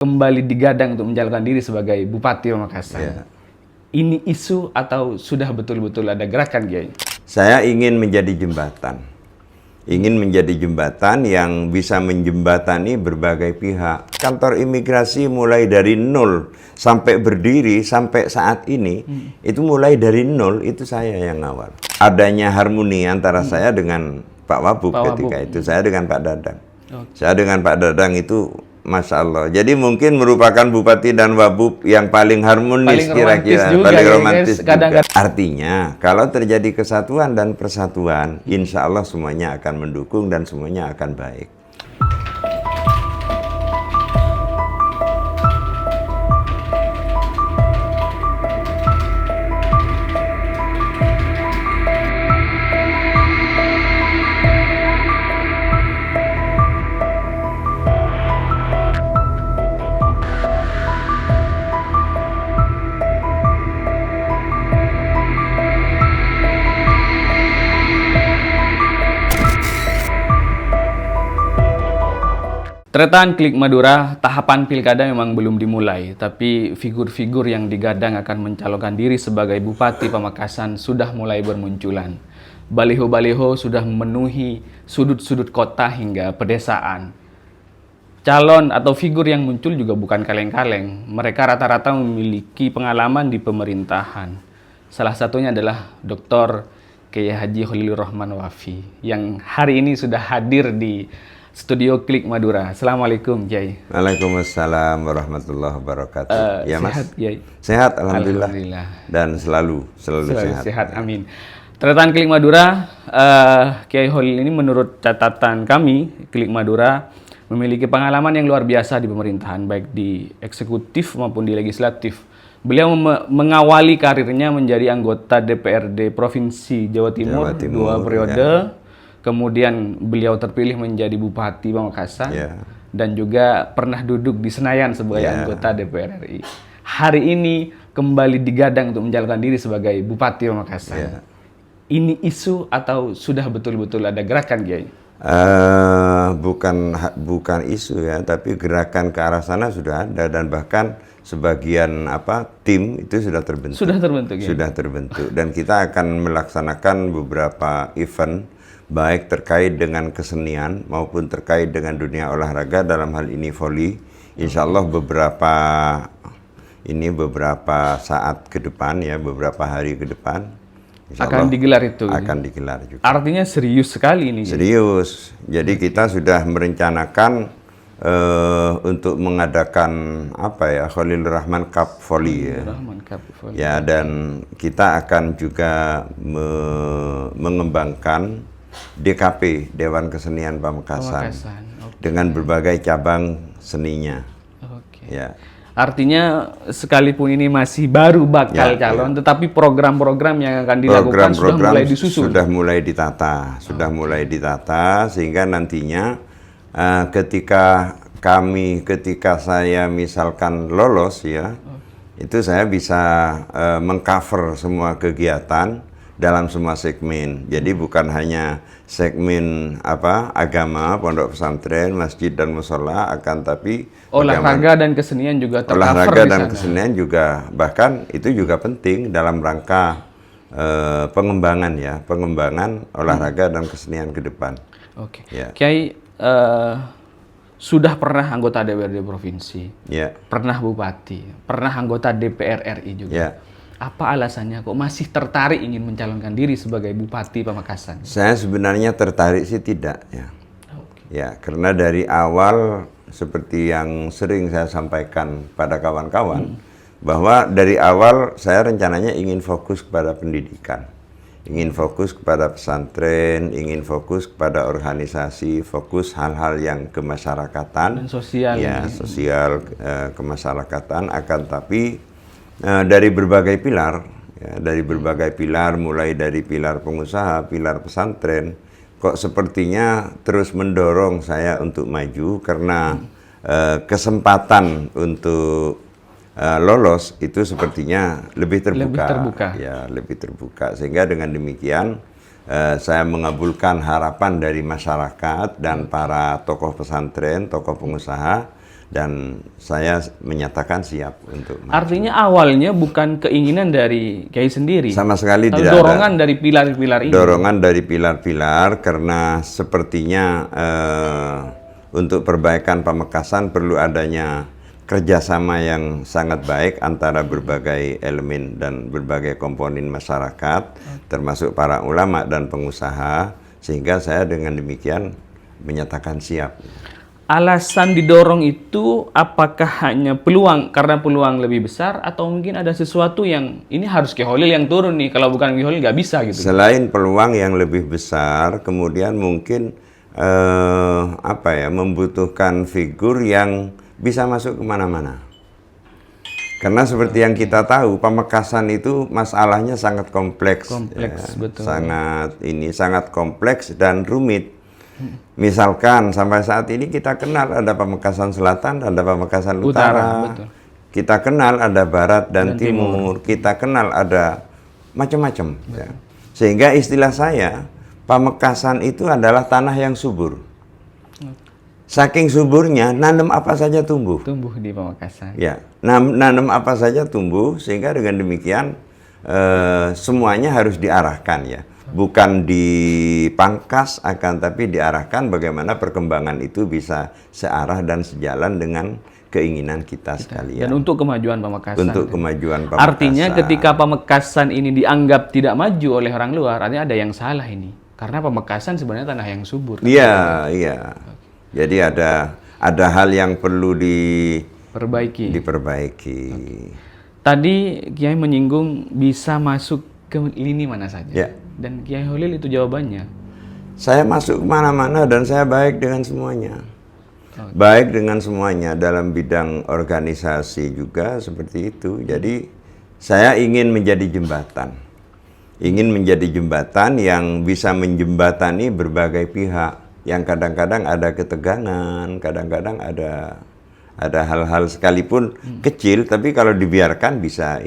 kembali digadang untuk mencalonkan diri sebagai Bupati Pamekasan. Ya. Ini isu atau sudah betul-betul ada gerakan, Kiai? Saya ingin menjadi jembatan. Ingin menjadi jembatan yang bisa menjembatani berbagai pihak. Kantor imigrasi mulai dari nol sampai berdiri sampai saat ini, itu mulai dari nol, itu saya yang awal. Adanya harmoni antara saya dengan Pak Wabub ketika itu, saya dengan Pak Dadang. Saya dengan Pak Dadang itu Masya Allah. Jadi mungkin merupakan Bupati dan Wabub yang paling harmonis kira-kira. Paling romantis juga. Artinya, kalau terjadi kesatuan dan persatuan, insya Allah semuanya akan mendukung dan semuanya akan baik. Tretan Klik Madura, tahapan pilkada memang belum dimulai, tapi figur-figur yang digadang akan mencalonkan diri sebagai Bupati Pamekasan sudah mulai bermunculan. Baliho-baliho sudah memenuhi sudut-sudut kota hingga pedesaan. Calon atau figur yang muncul juga bukan kaleng-kaleng. Mereka rata-rata memiliki pengalaman di pemerintahan. Salah satunya adalah Dr. Kiai Haji Khalilur Rahman Wafi, yang hari ini sudah hadir di Studio Klik Madura. Assalamualaikum, Kiai. Waalaikumsalam warahmatullahi wabarakatuh. Ya, Mas. Sehat, Kiai? Sehat, alhamdulillah. Dan selalu sehat. Amin. Tretan Klik Madura, Kiai Khalil ini menurut catatan kami, Klik Madura memiliki pengalaman yang luar biasa di pemerintahan, baik di eksekutif maupun di legislatif. Beliau mengawali karirnya menjadi anggota DPRD Provinsi Jawa Timur 2 periode. Ya. Kemudian beliau terpilih menjadi Bupati Pamekasan, dan juga pernah duduk di Senayan sebagai anggota DPR RI. Hari ini kembali digadang untuk mencalonkan diri sebagai Bupati Pamekasan. Ini isu atau sudah betul-betul ada gerakan, Kiai? Bukan isu ya, tapi gerakan ke arah sana sudah ada, dan bahkan sebagian tim itu sudah terbentuk. Sudah terbentuk, ya? Sudah terbentuk, dan kita akan melaksanakan beberapa event, baik terkait dengan kesenian maupun terkait dengan dunia olahraga, dalam hal ini voli. Insya Allah beberapa saat ke depan ya, beberapa hari ke depan akan digelar itu. Akan digelar juga. Artinya serius sekali ini. Serius. Jadi kita sudah merencanakan untuk mengadakan Khalilur Rahman Cup Volley ya. Ya, dan kita akan juga mengembangkan DKP, Dewan Kesenian Pamekasan. Dengan berbagai cabang seninya. Ya. Artinya sekalipun ini masih baru bakal calon, tetapi program-program yang akan dilakukan sudah mulai disusun. Sudah mulai ditata, sehingga nantinya ketika saya misalkan lolos ya, itu saya bisa mengcover semua kegiatan dalam semua segmen. Jadi bukan hanya segmen agama, pondok pesantren, masjid dan mushola, akan tapi olahraga dan kesenian juga tercover. Olahraga dan kesenian juga, bahkan itu juga penting dalam rangka pengembangan olahraga dan kesenian ke depan. Oke. Ya. Kiai sudah pernah anggota DPRD provinsi, pernah bupati, pernah anggota DPR RI juga. Ya. Apa alasannya kok masih tertarik ingin mencalonkan diri sebagai Bupati Pamekasan? Saya sebenarnya tertarik sih tidak ya. Ya, karena dari awal seperti yang sering saya sampaikan pada kawan-kawan, bahwa dari awal saya rencananya ingin fokus kepada pendidikan. Ingin fokus kepada pesantren, ingin fokus kepada organisasi, fokus hal-hal yang kemasyarakatan. Dan sosial. Ya, sosial kemasyarakatan, akan tapi dari berbagai pilar, mulai dari pilar pengusaha, pilar pesantren, kok sepertinya terus mendorong saya untuk maju, karena kesempatan untuk lolos itu sepertinya lebih terbuka. Ya, lebih terbuka. Sehingga dengan demikian saya mengabulkan harapan dari masyarakat dan para tokoh pesantren, tokoh pengusaha, dan saya menyatakan siap untuk maju. Artinya awalnya bukan keinginan dari Kiai sendiri. Sama sekali tapi tidak dorongan ada. dari pilar-pilar ini. Dorongan dari pilar-pilar karena sepertinya untuk perbaikan Pamekasan perlu adanya kerjasama yang sangat baik antara berbagai elemen dan berbagai komponen masyarakat, termasuk para ulama dan pengusaha, sehingga saya dengan demikian menyatakan siap. Alasan didorong itu apakah hanya peluang, karena peluang lebih besar, atau mungkin ada sesuatu yang ini harus Kiai Holil yang turun nih, kalau bukan Kiai Holil nggak bisa gitu? Selain peluang yang lebih besar, kemudian mungkin membutuhkan figur yang bisa masuk kemana-mana. Karena seperti yang kita tahu, Pamekasan itu masalahnya sangat kompleks, betul. sangat kompleks dan rumit. Misalkan sampai saat ini kita kenal ada Pamekasan Selatan, ada Pamekasan Utara, betul. Kita kenal ada Barat dan Timur, kita kenal ada macam-macam. Ya. Sehingga istilah saya, Pamekasan itu adalah tanah yang subur. Saking suburnya, nanam apa saja tumbuh. Tumbuh di Pamekasan. Ya, nanam apa saja tumbuh, sehingga dengan demikian semuanya harus diarahkan ya. Bukan dipangkas, akan tapi diarahkan bagaimana perkembangan itu bisa searah dan sejalan dengan keinginan kita sekalian. Dan untuk kemajuan Pamekasan. Untuk kemajuan Pamekasan. Artinya ketika Pamekasan ini dianggap tidak maju oleh orang luar, artinya ada yang salah ini. Karena Pamekasan sebenarnya tanah yang subur. Iya, iya. Jadi ada hal yang perlu diperbaiki. Tadi Kiai menyinggung bisa masuk ke lini mana saja. Ya. Dan Kiai Holil itu jawabannya. Saya masuk kemana-mana dan saya baik dengan semuanya. Baik dengan semuanya dalam bidang organisasi juga seperti itu. Jadi saya ingin menjadi jembatan. Ingin menjadi jembatan yang bisa menjembatani berbagai pihak. Yang kadang-kadang ada ketegangan, kadang-kadang ada hal-hal sekalipun kecil, tapi kalau dibiarkan bisa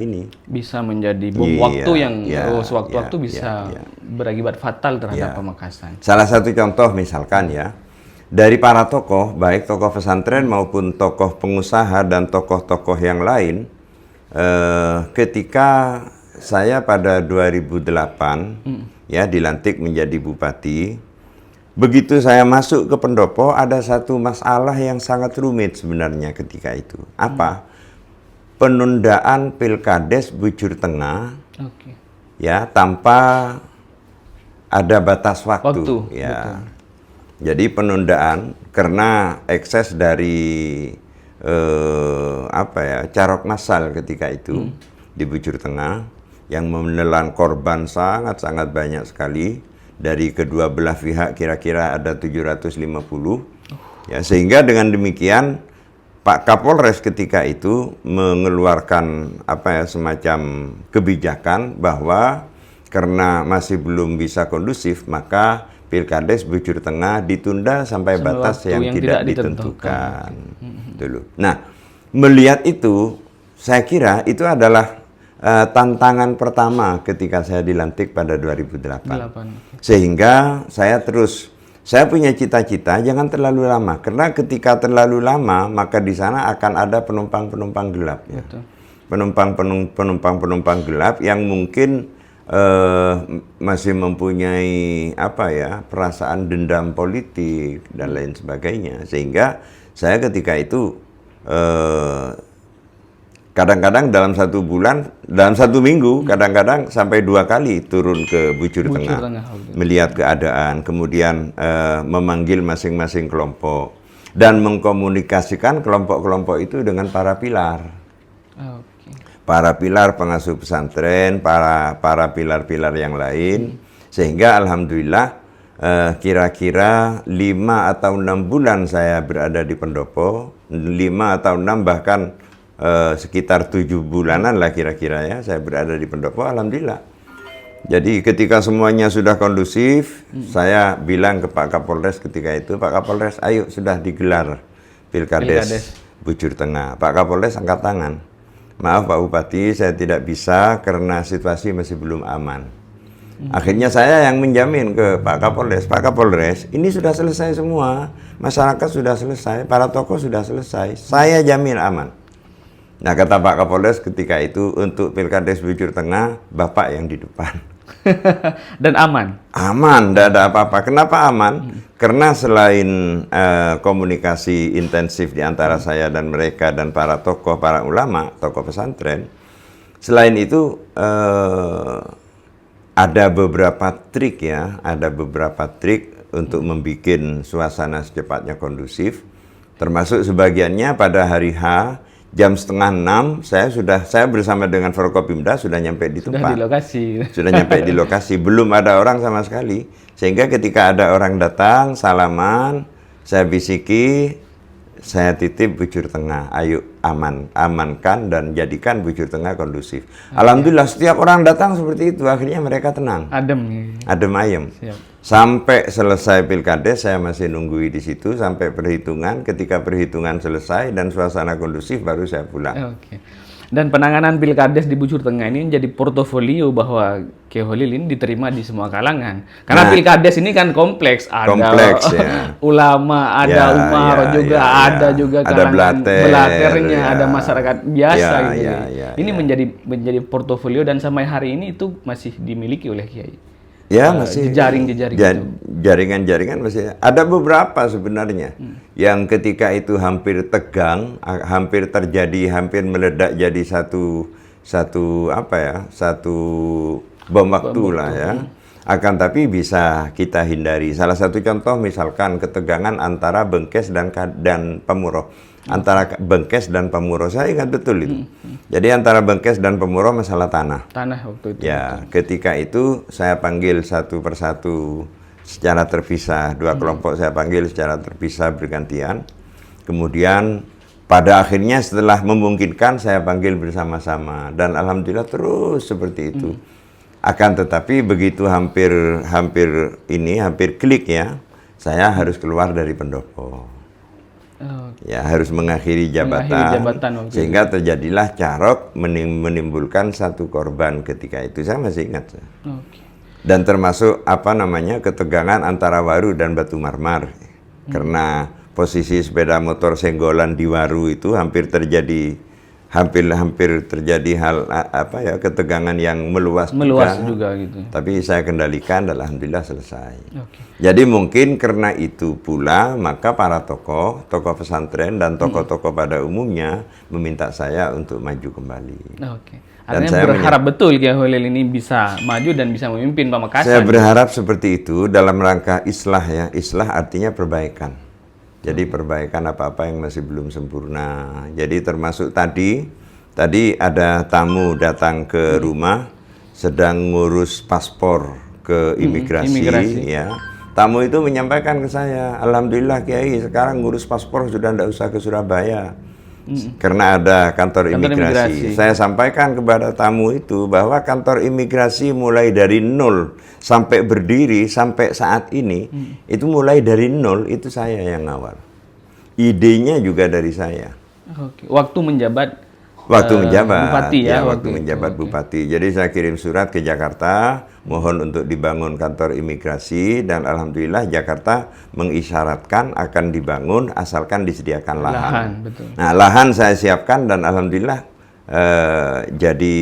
menjadi bom waktu yang sewaktu-waktu bisa berakibat fatal terhadap Pamekasan. Salah satu contoh misalkan ya, dari para tokoh, baik tokoh pesantren maupun tokoh pengusaha dan tokoh-tokoh yang lain, ketika saya pada 2008 ya dilantik menjadi bupati. Begitu saya masuk ke pendopo, ada satu masalah yang sangat rumit sebenarnya ketika itu. Apa? Penundaan Pilkades Bujur Tengah, ya tanpa ada batas waktu. Ya. Betul. Jadi penundaan karena ekses dari carok massal ketika itu di Bujur Tengah yang menelan korban sangat-sangat banyak sekali. Dari kedua belah pihak kira-kira ada 750 ya, sehingga dengan demikian Pak Kapolres ketika itu mengeluarkan semacam kebijakan bahwa karena masih belum bisa kondusif maka Pilkades Bujur Tengah ditunda sampai batas yang tidak ditentukan. Dulu. Nah, melihat itu saya kira itu adalah tantangan pertama ketika saya dilantik pada 2008. Sehingga saya punya cita-cita jangan terlalu lama. Karena ketika terlalu lama, maka di sana akan ada penumpang-penumpang gelap. Ya. Penumpang-penumpang gelap yang mungkin masih mempunyai perasaan dendam politik dan lain sebagainya. Sehingga saya ketika itu kadang-kadang dalam satu minggu, kadang-kadang sampai 2 kali turun ke Bujur Tengah, melihat keadaan, kemudian memanggil masing-masing kelompok dan mengkomunikasikan kelompok-kelompok itu dengan para pilar, para pilar pengasuh pesantren, para pilar-pilar yang lain, sehingga alhamdulillah kira-kira 5 atau 6 bulan saya berada di pendopo, 5 atau 6 bahkan sekitar 7 bulanan lah kira-kira ya saya berada di pendopo, alhamdulillah. Jadi ketika semuanya sudah kondusif, saya bilang ke Pak Kapolres ketika itu, Pak Kapolres, ayo sudah digelar Pilkades Bujur Tengah. Pak Kapolres angkat tangan. Maaf Pak Bupati, saya tidak bisa karena situasi masih belum aman. Akhirnya saya yang menjamin ke Pak Kapolres, ini sudah selesai semua, masyarakat sudah selesai, para tokoh sudah selesai, saya jamin aman. Nah, kata Pak Kapolres ketika itu, untuk Pilkades Bujur Tengah, Bapak yang di depan. Dan aman? Aman, tidak ada apa-apa. Kenapa aman? Karena selain komunikasi intensif di antara saya dan mereka dan para tokoh, para ulama, tokoh pesantren, selain itu ada beberapa trik ya, untuk membuat suasana secepatnya kondusif, termasuk sebagiannya pada hari H, jam 5:30, saya bersama dengan Forkopimda sudah nyampe di tempat. Sudah di lokasi. Sudah nyampe di lokasi, belum ada orang sama sekali. Sehingga ketika ada orang datang, salaman, saya bisiki, saya titip Bujur Tengah, ayo amankan dan jadikan Bujur Tengah kondusif. Alhamdulillah setiap orang datang seperti itu, akhirnya mereka tenang. Adem ayem. Siap. Sampai selesai Pilkades saya masih nunggui di situ sampai perhitungan. Ketika perhitungan selesai dan suasana kondusif baru saya pulang. Oke. Dan penanganan Pilkades di Bujur Tengah ini menjadi portofolio bahwa Kiai Holil ini diterima di semua kalangan. Karena Pilkades ini kan kompleks, ada ya. ulama, ada umar juga, ada juga kalangan belaternya, ada masyarakat biasa gitu. Ini menjadi portofolio dan sampai hari ini itu masih dimiliki oleh Kiai. Ya, masih jaringan-jaringan masih ada beberapa sebenarnya yang ketika itu hampir tegang, hampir meledak jadi satu bom waktu lah ya. Akan tapi bisa kita hindari. Salah satu contoh misalkan ketegangan antara Bengkes dan Pamuro. Antara Bengkes dan Pamuro, saya ingat betul itu. Jadi antara Bengkes dan Pamuro masalah tanah. Tanah waktu itu. Ya, ketika itu saya panggil satu persatu secara terpisah, dua kelompok saya panggil secara terpisah bergantian. Kemudian pada akhirnya setelah memungkinkan saya panggil bersama-sama dan alhamdulillah terus seperti itu. Akan tetapi begitu hampir klik ya, saya harus keluar dari pendopo. Ya, harus mengakhiri jabatan sehingga terjadilah carok menimbulkan satu korban ketika itu. Saya masih ingat. Dan termasuk ketegangan antara Waru dan Batu Marmar. Karena posisi sepeda motor senggolan di Waru itu hampir terjadi hal ketegangan yang meluas juga gitu. Tapi saya kendalikan dan alhamdulillah selesai. Jadi mungkin karena itu pula maka para tokoh pesantren dan tokoh-tokoh pada umumnya meminta saya untuk maju kembali. Artinya saya berharap betul Kiai Holil ini bisa maju dan bisa memimpin Pamekasan. Saya berharap seperti itu dalam rangka islah ya. Islah artinya perbaikan. Jadi perbaikan apa-apa yang masih belum sempurna. Jadi termasuk tadi ada tamu datang ke rumah sedang ngurus paspor ke imigrasi. Ya. Tamu itu menyampaikan ke saya, alhamdulillah Kiai sekarang ngurus paspor sudah tidak usah ke Surabaya. Karena ada kantor imigrasi. Saya sampaikan kepada tamu itu bahwa kantor imigrasi mulai dari nol sampai berdiri sampai saat ini, itu mulai dari nol, itu saya yang ngawal. Idenya juga dari saya. Waktu menjabat bupati ya, waktu menjabat bupati. Jadi saya kirim surat ke Jakarta, mohon untuk dibangun kantor imigrasi dan alhamdulillah Jakarta mengisyaratkan akan dibangun asalkan disediakan lahan. Nah, lahan saya siapkan dan alhamdulillah jadi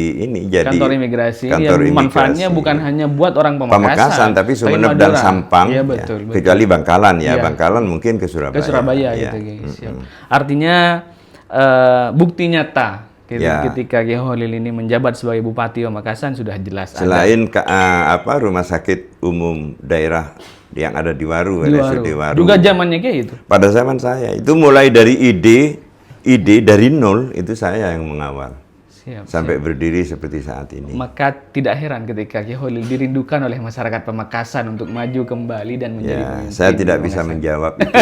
kantor imigrasi yang manfaatnya bukan hanya buat orang Pamekasan tapi Sumeneb dan Sampang. Ya, betul. Kecuali Bangkalan ya, Bangkalan mungkin ke Surabaya. Ke Surabaya gitu, Siap. Artinya bukti nyata ketika Kiai Holil ini menjabat sebagai Bupati Pamekasan sudah jelas. Selain rumah sakit umum daerah yang ada di Waru, RSUD Waru. Juga zamannya kayak itu. Pada zaman saya itu mulai dari ide dari nol itu saya yang mengawal. Sampai berdiri seperti saat ini. Maka tidak heran ketika Kiai Holil dirindukan oleh masyarakat Pamekasan untuk maju kembali dan menjadi pemimpin. Saya tidak bisa menjawab itu.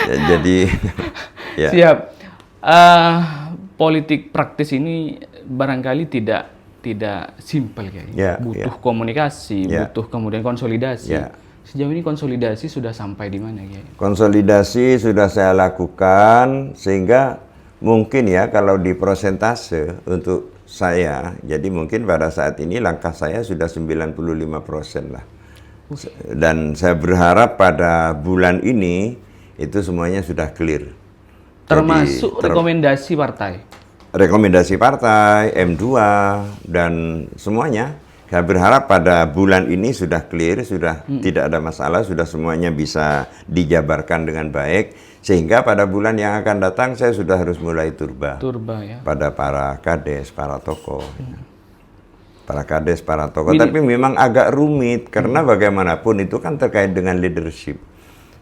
Jadi siap. Politik praktis ini barangkali tidak simpel Kiai. Butuh komunikasi, butuh kemudian konsolidasi. Sejauh ini konsolidasi sudah sampai di mana Kiai? Konsolidasi sudah saya lakukan sehingga mungkin ya kalau di persentase untuk saya, jadi mungkin pada saat ini langkah saya sudah 95% lah. Dan saya berharap pada bulan ini itu semuanya sudah clear. Termasuk rekomendasi partai? Rekomendasi partai, M2, dan semuanya. Saya berharap pada bulan ini sudah clear, sudah tidak ada masalah, sudah semuanya bisa dijabarkan dengan baik. Sehingga pada bulan yang akan datang saya sudah harus mulai turba ya. Pada para kades, para tokoh. Para kades, para tokoh. Tapi memang agak rumit, karena bagaimanapun itu kan terkait dengan leadership.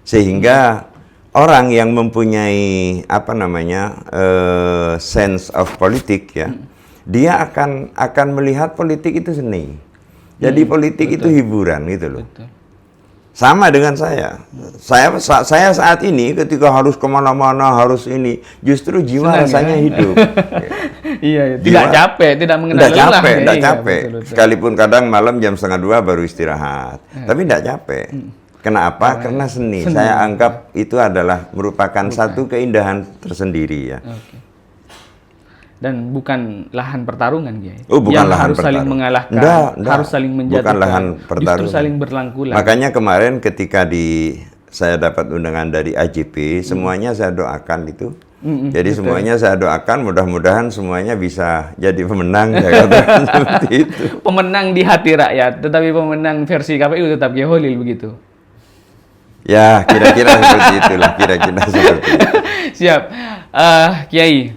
Sehingga orang yang mempunyai sense of politik ya, dia akan melihat politik itu seni. Jadi politik itu hiburan gitu loh. Sama dengan saya. Saya saat ini ketika harus kemana-mana, harus ini, justru jiwa senang, rasanya hidup. Iya, tidak capek, tidak mengenal lelah. Tidak capek. Betul. Sekalipun kadang malam jam 1:30 baru istirahat. Tapi tidak capek. Kenapa? Karena seni. Saya anggap itu adalah merupakan satu keindahan tersendiri ya. Dan bukan lahan pertarungan, Kiai. Oh, bukan lahan harus saling mengalahkan, harus saling menjatuhkan. Bukan lahan pertarungan. Justru saling berlangkulan. Makanya kemarin ketika saya dapat undangan dari AJP, semuanya saya doakan itu. Jadi semuanya saya doakan, mudah-mudahan semuanya bisa jadi pemenang. Saya katakan seperti itu. Pemenang di hati rakyat, tetapi pemenang versi KPU tetap Kiai Holil begitu. Ya, kira-kira seperti itulah, kira-kira seperti itu. Siap. Kiai,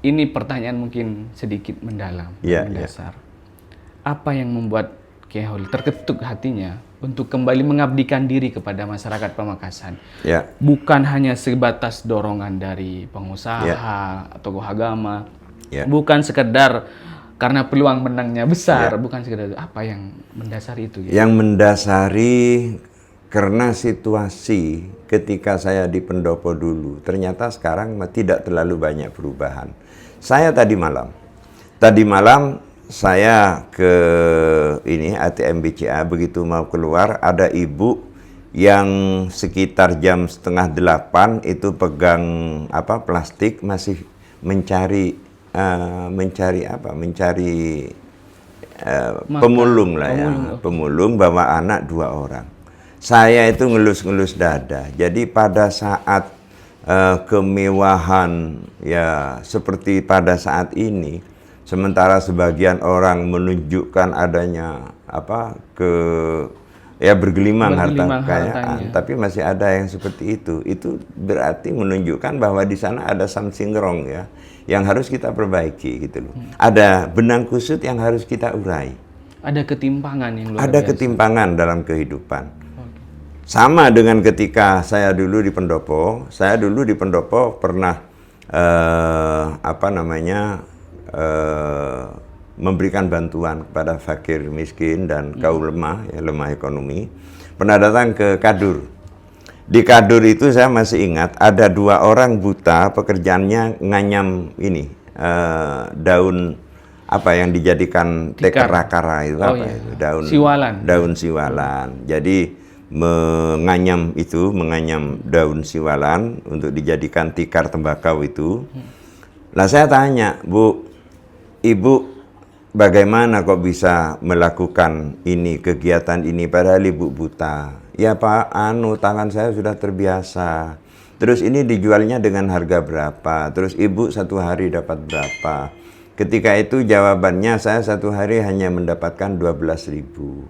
ini pertanyaan mungkin sedikit mendalam, mendasar. Apa yang membuat Kiai Holil terketuk hatinya untuk kembali mengabdikan diri kepada masyarakat Pamekasan? Bukan hanya sebatas dorongan dari pengusaha, tokoh agama, bukan sekedar karena peluang menangnya besar, bukan sekedar itu. Apa yang mendasari itu? Yang mendasari karena situasi ketika saya di pendopo dulu, ternyata sekarang tidak terlalu banyak perubahan. Saya tadi malam saya ke ATM BCA, begitu mau keluar ada ibu yang sekitar jam 7:30 itu pegang plastik, masih mencari pemulung lah ya, pemulung bawa anak 2 orang. Saya itu ngelus-ngelus dada. Jadi pada saat kemewahan ya seperti pada saat ini, sementara sebagian orang menunjukkan adanya bergelimang harta kekayaan, tapi masih ada yang seperti itu. Itu berarti menunjukkan bahwa di sana ada something wrong ya, yang harus kita perbaiki gitu loh. Ada benang kusut yang harus kita urai. Ada ketimpangan yang luar biasa. Ada ketimpangan dalam kehidupan. Sama dengan ketika saya dulu di pendopo. Saya dulu di pendopo pernah memberikan bantuan kepada fakir miskin dan kaum lemah, lemah ekonomi. Pernah datang ke Kadur. Di Kadur itu saya masih ingat ada 2 orang buta, pekerjaannya nganyam daun yang dijadikan teker rakara itu itu daun siwalan. Jadi menganyam daun siwalan untuk dijadikan tikar tembakau itu. Lah saya tanya, Bu, Ibu bagaimana kok bisa melakukan kegiatan ini padahal Ibu buta? Ya Pak, tangan saya sudah terbiasa. Terus ini dijualnya dengan harga berapa? Terus Ibu 1 hari dapat berapa? Ketika itu jawabannya, saya 1 hari hanya mendapatkan 12.000.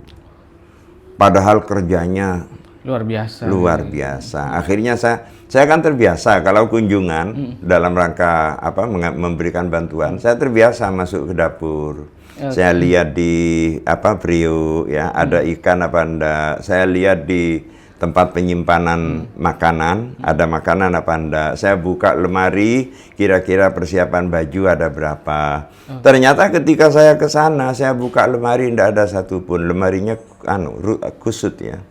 Padahal kerjanya luar biasa. Akhirnya saya kan terbiasa kalau kunjungan dalam rangka memberikan bantuan, saya terbiasa masuk ke dapur. Saya lihat di Brio ya, ada ikan apa enggak. Saya lihat di tempat penyimpanan makanan, ada makanan apa enggak. Saya buka lemari, kira-kira persiapan baju ada berapa. Ternyata ketika saya ke sana, saya buka lemari, enggak ada satupun. Lemarinya kusut ya.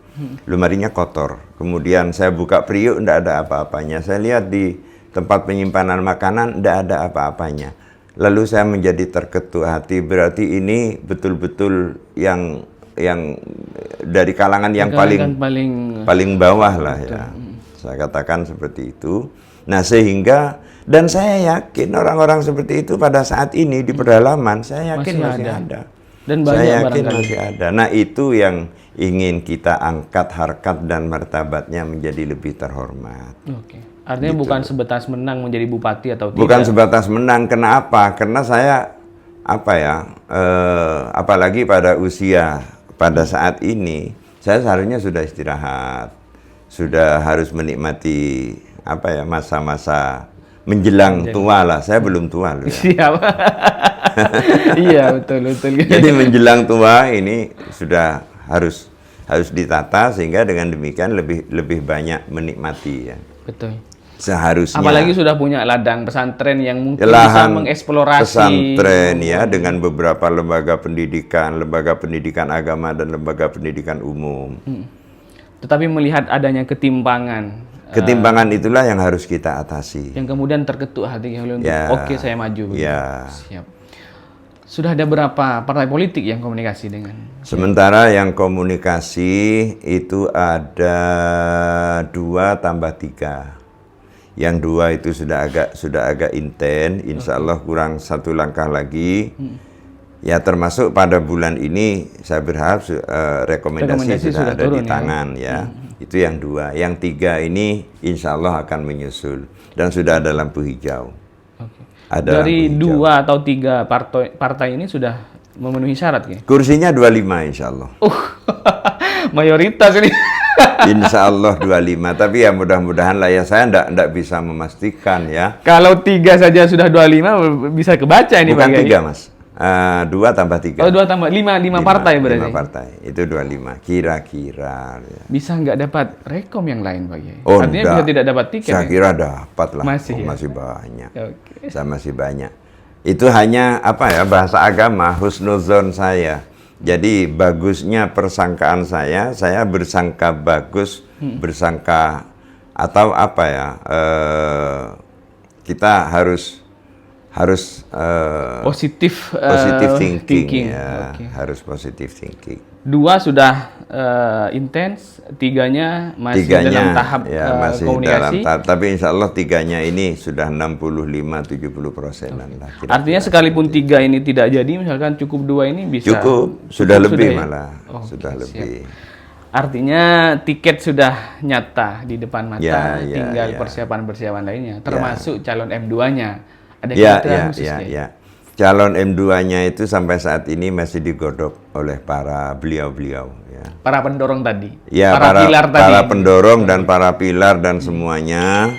Lemarinya kotor. Kemudian saya buka periuk, enggak ada apa-apanya. Saya lihat di tempat penyimpanan makanan, enggak ada apa-apanya. Lalu saya menjadi terketuk hati, berarti ini betul-betul yang dari kalangan yang paling bawah lah ya. Saya katakan seperti itu. Nah, sehingga Dan saya yakin orang-orang seperti itu pada saat ini di pedalaman, saya yakin masih ada. Dan banyak saya yakin barangkali masih ada. Nah, itu yang ingin kita angkat harkat dan martabatnya menjadi lebih terhormat. Oke. Artinya gitu. Bukan sebatas menang menjadi bupati atau tidak? Bukan sebatas menang. Kenapa? Karena saya apalagi pada usia pada saat ini, saya seharusnya sudah istirahat, sudah harus menikmati masa-masa menjelang tua lah. Saya belum tua loh. Ya. Siap. Iya, betul. Jadi menjelang tua ini sudah harus ditata sehingga dengan demikian lebih banyak menikmati ya. Betul. Seharusnya. Apalagi sudah punya ladang pesantren yang mungkin bisa mengeksplorasi pesantren ya dengan beberapa lembaga pendidikan agama dan lembaga pendidikan umum. Tetapi melihat adanya ketimpangan itulah yang harus kita atasi. Yang kemudian terketuk hati untuk oke, saya maju. Ya. Siap. Sudah ada berapa partai politik yang komunikasi dengan? Sementara yang komunikasi itu ada 2 tambah 3. Yang 2 itu sudah agak intens, insya Allah kurang 1 langkah lagi. Ya termasuk pada bulan ini saya berharap rekomendasi sudah ada di tangan ya. Itu yang 2. Yang 3 ini insya Allah akan menyusul dan sudah ada lampu hijau. Dari 2 atau 3 partai ini sudah memenuhi syarat ya? Kursinya 25 insya Allah. Mayoritas ini. Insya Allah 25, tapi ya mudah-mudahan lah ya, saya enggak bisa memastikan ya. Kalau 3 saja sudah 25 bisa kebaca ini. Bukan 3 Mas, 2 tambah 3. Oh 2 tambah 5 partai berarti? 5 partai, itu 25 kira-kira ya. Bisa nggak dapat rekom yang lain Pak Kiai? Oh, artinya bisa tidak dapat tiket? Saya kira dapat lah, masih banyak. Saya masih banyak. Itu hanya bahasa agama, husnuzon saya. Jadi bagusnya persangkaan saya bersangka bagus, bersangka atau kita harus positif thinking ya, harus positive thinking. 2 sudah intens, 3-nya masih dalam tahap masih komunikasi. Tapi insya Allah 3-nya ini sudah 65-70%-an lah. Artinya sekalipun 3 ini tidak jadi, misalkan cukup 2 ini bisa. Sudah lebih malah, sudah lebih. Artinya tiket sudah nyata di depan mata, tinggal persiapan-persiapan lainnya, termasuk calon M2-nya. Ada kriteria khusus ya. Calon M2-nya itu sampai saat ini masih digodok oleh para beliau-beliau ya. Para pendorong tadi. Ya, para pendorong dan para pilar dan semuanya.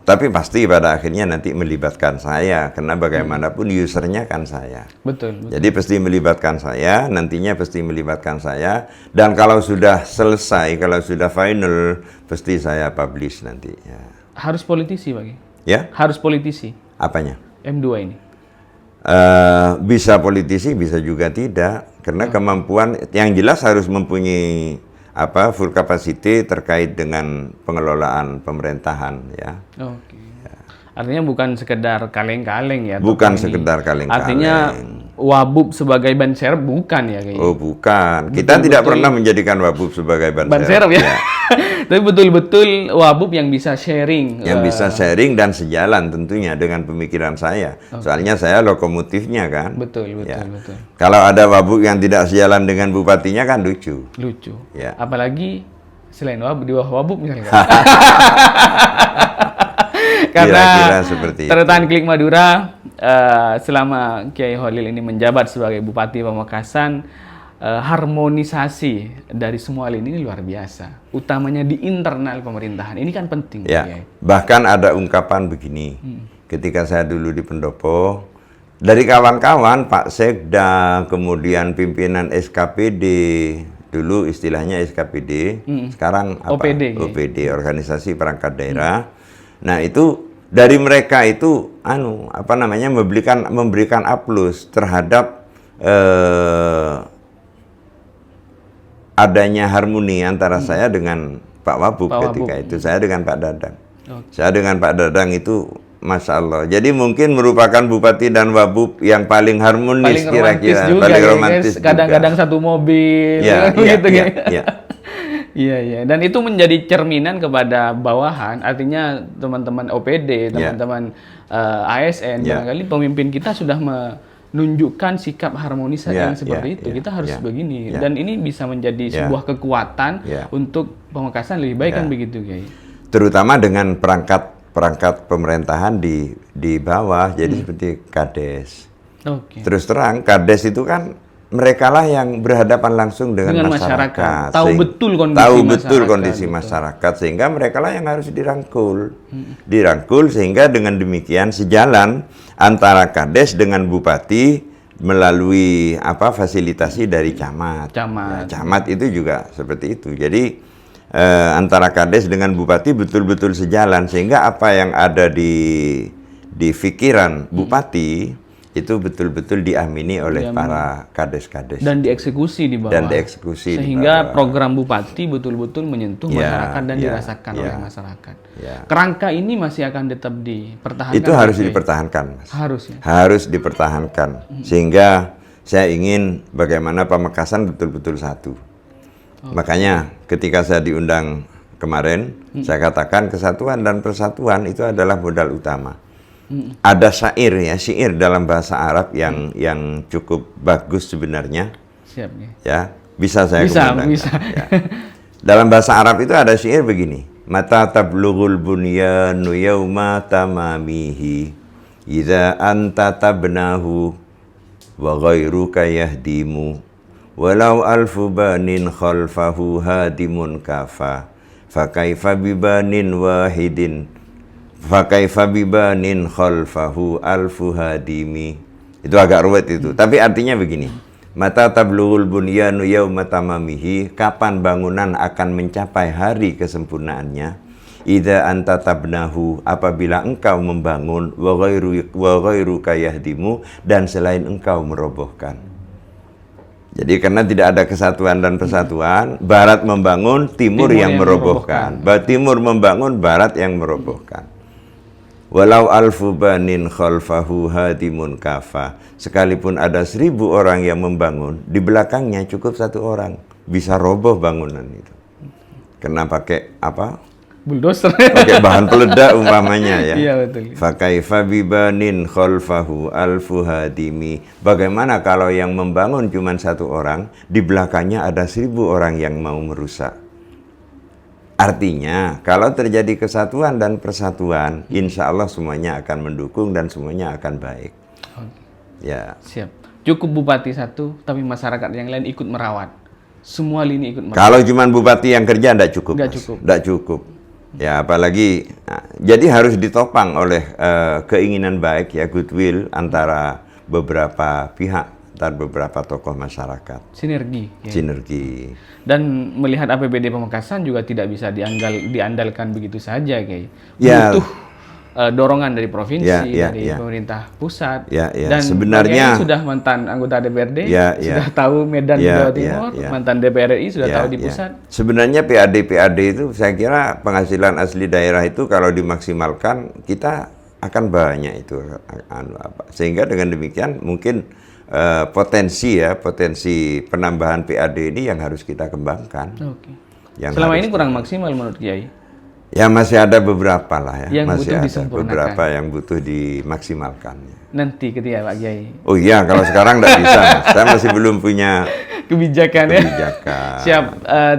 Tapi pasti pada akhirnya nanti melibatkan saya, karena bagaimanapun usernya kan saya. Betul. Jadi pasti melibatkan saya, nantinya pasti melibatkan saya, dan kalau sudah selesai, kalau sudah final, pasti saya publish nanti. Ya. Harus politisi, Pak? Ya? Harus politisi. Apanya? M2 ini. Bisa politisi, bisa juga tidak, karena kemampuan yang jelas harus mempunyai full capacity terkait dengan pengelolaan pemerintahan ya. Oke. Ya. Artinya bukan sekedar kaleng-kaleng ya. Bukan sekedar kaleng-kaleng. Artinya Wabub sebagai ban serep bukan ya kayaknya. Oh bukan. Kita tidak pernah menjadikan Wabub sebagai ban serep ya. Tapi betul-betul Wabub yang bisa sharing. Yang bisa sharing dan sejalan tentunya dengan pemikiran saya. Soalnya saya lokomotifnya kan. Betul. Kalau ada Wabub yang tidak sejalan dengan bupatinya kan lucu. Ya. Apalagi selain Wabub, di bawah Wabub misalnya. Karena Terretan Klik Madura selama Kiai Khalil ini menjabat sebagai Bupati Pamekasan, harmonisasi dari semua hal ini luar biasa, utamanya di internal pemerintahan. Ini kan penting ya. Kiai. Bahkan ada ungkapan begini, ketika saya dulu di Pendopo, dari kawan-kawan Pak Sekda, kemudian pimpinan SKPD, dulu istilahnya SKPD, sekarang OPD, Organisasi Perangkat Daerah. Nah itu dari mereka itu memberikan aplaus terhadap adanya harmoni antara saya dengan Pak Wabub ketika itu. Saya dengan Pak Dadang. Saya dengan Pak Dadang itu Masya Allah. Jadi mungkin merupakan Bupati dan Wabub yang paling harmonis kira-kira. Paling romantis juga. Kadang-kadang satu mobil. Ya. Iya, iya. Dan itu menjadi cerminan kepada bawahan, artinya teman-teman OPD, teman-teman ASN, barangkali pemimpin kita sudah menunjukkan sikap harmonis yang seperti itu. Kita harus begini. Dan ini bisa menjadi sebuah kekuatan untuk Pamekasan lebih baik kan begitu, Kiai. Terutama dengan perangkat pemerintahan di bawah, jadi seperti Kades. Terus terang, Kades itu kan mereka lah yang berhadapan langsung dengan masyarakat. Tahu betul kondisi masyarakat, sehingga mereka lah yang harus dirangkul. Dirangkul sehingga dengan demikian sejalan antara Kades dengan Bupati melalui fasilitasi dari camat. Camat itu juga seperti itu. Jadi antara Kades dengan Bupati betul-betul sejalan, sehingga apa yang ada di pikiran Bupati itu betul-betul diamini oleh para Kades-Kades. Dan dieksekusi di bawah. Sehingga program Bupati betul-betul menyentuh masyarakat dan dirasakan oleh masyarakat. Kerangka ini masih akan tetap dipertahankan. Itu harus dipertahankan, Mas. Harus dipertahankan. Sehingga saya ingin bagaimana Pamekasan betul-betul satu. Makanya ketika saya diundang kemarin, saya katakan kesatuan dan persatuan itu adalah modal utama. Ada syair dalam bahasa Arab yang cukup bagus sebenarnya. Siap, ya. Bisa saya kumandangkan. Bisa. Ya. Dalam bahasa Arab itu ada syair begini. Mata tablughul bunyanu yauma tamamihi idza anta tabnahu wa ghairuka yahdimu walau alfu banin khalfahu hadimun kafa fakaifa bibanin wahidin fakaifa bibanin khalfahu alfu hadimi. Itu agak ruwet itu, tapi artinya begini. Mata tablughul bunyanu yauma tamamihi, kapan bangunan akan mencapai hari kesempurnaannya? Idza anta tabnahu, apabila engkau membangun, wa ghairuka yahdimu, dan selain engkau merobohkan. Jadi karena tidak ada kesatuan dan persatuan, barat membangun, timur yang merobohkan. Timur membangun, barat yang merobohkan. Walau alfu banin khalfahu hadimun kafa, sekalipun ada 1000 orang yang membangun, di belakangnya cukup 1 orang, bisa roboh bangunan itu. Karena pakai apa? Bulldozer. Pakai bahan peledak umpamanya ya. Iya, betul. Fakaifa bibanin khalfahu alfu hadimi. Bagaimana kalau yang membangun cuma 1 orang, di belakangnya ada 1000 orang yang mau merusak. Artinya, kalau terjadi kesatuan dan persatuan, insya Allah semuanya akan mendukung dan semuanya akan baik. Ya. Siap. Cukup Bupati 1, tapi masyarakat yang lain ikut merawat. Semua lini ikut merawat. Kalau cuma Bupati yang kerja, tidak cukup. Tidak cukup. Ya, apalagi, jadi harus ditopang oleh keinginan baik, ya, goodwill antara beberapa pihak, antar beberapa tokoh masyarakat. Sinergi. Ya. Sinergi. Dan melihat APBD Pamekasan juga tidak bisa diandalkan begitu saja, Kiai. Butuh dorongan dari provinsi, dari pemerintah pusat. Dan sebenarnya sudah mantan anggota DPRD, sudah tahu Medan Jawa Timur, mantan DPR RI sudah tahu di pusat. Sebenarnya PAD itu saya kira penghasilan asli daerah itu kalau dimaksimalkan kita akan banyak itu. Sehingga dengan demikian mungkin potensi penambahan PAD ini yang harus kita kembangkan. Selama ini kurang maksimal menurut Kiai? Ya masih ada beberapa lah ya. Yang masih butuh ada disempurnakan. Beberapa yang butuh dimaksimalkan. Nanti ketika Pak Kiai. Oh iya, kalau sekarang tidak bisa. Saya masih belum punya kebijakan. Siap.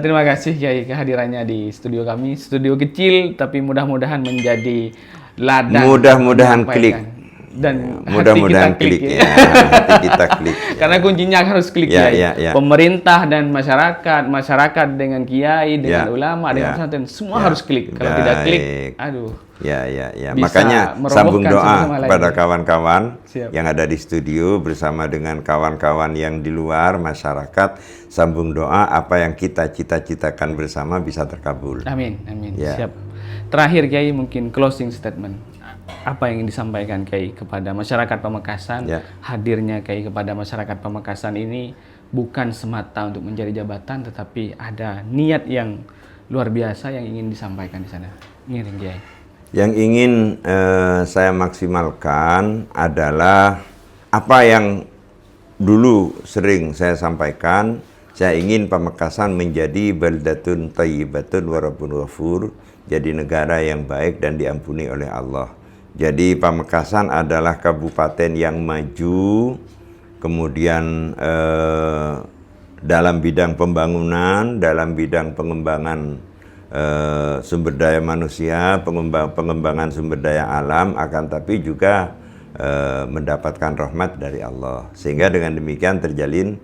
Terima kasih Kiai kehadirannya di studio kami. Studio kecil tapi mudah-mudahan menjadi ladang. Mudah-mudahan klik. Dan mudah-mudahan klik ya. Hati kita klik ya. Karena kuncinya harus klik ya. Pemerintah dan masyarakat dengan kiai, dengan ulama, dengan pesantren, semua harus klik. Kalau tidak klik, aduh. Ya. Makanya sambung doa pada kawan-kawan yang ada di studio bersama dengan kawan-kawan yang di luar masyarakat, sambung doa apa yang kita cita-citakan bersama bisa terkabul. Amin. Ya. Siap. Terakhir Kiai mungkin closing statement. Apa yang ingin disampaikan Kiai kepada masyarakat Pamekasan? Hadirnya Kiai kepada masyarakat Pamekasan ini bukan semata untuk mencari jabatan, tetapi ada niat yang luar biasa yang ingin disampaikan di sana. Ngiring Kiai. Yang ingin saya maksimalkan adalah apa yang dulu sering saya sampaikan, Saya ingin Pamekasan menjadi baldatun thayyibatun wa rabbun ghafur, jadi negara yang baik dan diampuni oleh Allah. Jadi Pamekasan adalah kabupaten yang maju, kemudian dalam bidang pembangunan, dalam bidang pengembangan sumber daya manusia, pengembangan sumber daya alam, akan tapi juga mendapatkan rahmat dari Allah. Sehingga dengan demikian terjalin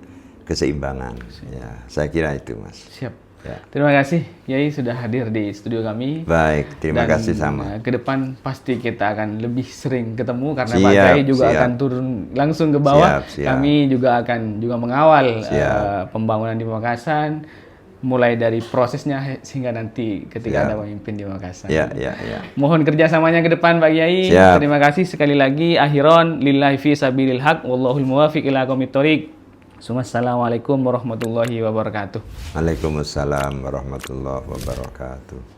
keseimbangan. Ya, saya kira itu, Mas. Siap. Ya. Terima kasih, Kiai, sudah hadir di studio kami. Baik, terima kasih sama. Ke depan pasti kita akan lebih sering ketemu karena Pak Kiai juga akan turun langsung ke bawah. Kami juga akan mengawal pembangunan di Pamekasan, mulai dari prosesnya hingga nanti ketika ada pemimpin di Pamekasan. Mohon kerjasamanya ke depan, Pak Kiai. Terima kasih sekali lagi. Akhiron lillahi fi sabilil haq wallahul muwaffiq ila aqwamit thoriq. Assalamualaikum warahmatullahi wabarakatuh. Waalaikumsalam warahmatullahi wabarakatuh.